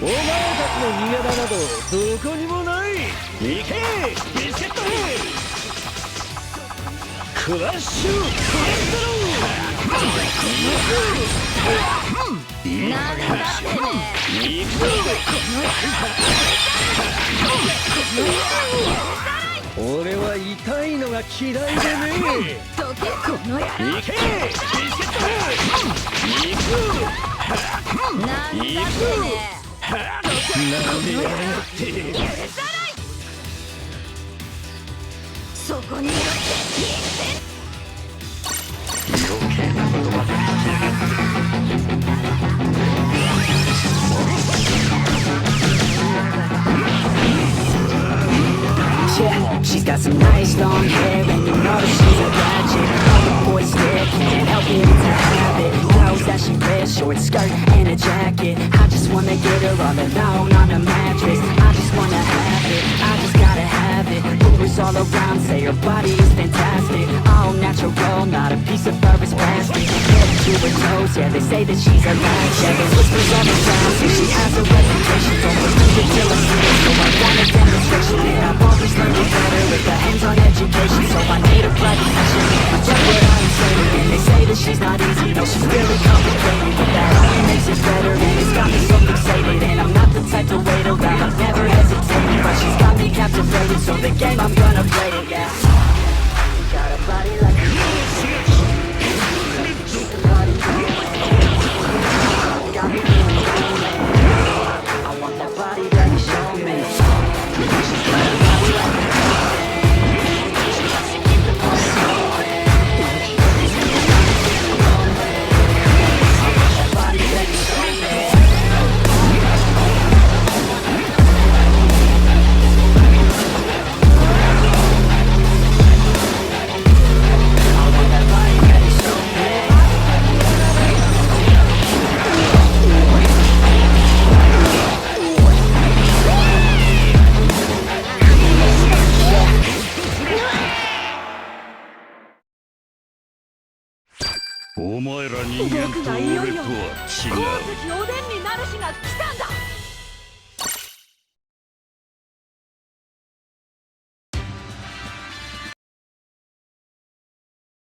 お前たちの逃げ場などどこにもない。行けビスケットクラッシュクレストロー。なんだってね。行くぞ。俺は痛いのが嫌いでね。どけこの野郎。行けビスケット行く。なんだってね。なんでやがってそこにいろって余計なことまで聞きやがって。She's got some nice long hair and you know that she's a bad chick. All the boys stare, can't help it, it's a habit. Knows that she wears short skirt and a jacket. I just wanna get her all alone on a mattress. I just wanna have it, I just gotta have it. Rumors all around say her body is fantastic. All natural, not a piece of fur is plastic. Head to her toes, yeah, they say that she's a latch. Yeah, there's whispers all around, say she has a reputation. Don't believe it till I see it, so I want a demonstration. And I've always learned it better with her hands on education. So I need a private session, reject what I'm saying. And they say that she's not easy, no, she's really complicated. But that only makes it better, and it's got me so fixated. And I'm not the type to wait around, I've never hesitated. But she's got me captivated, so the game I'm gonna play it, yeah. Got a body like a got me feeling lonely. I want that body that you show me. She's got a body like a she likes to keep the party going. I want that body that you show me.お前ら人間と俺とは違う。鉱石おでんになる日が来たんだ。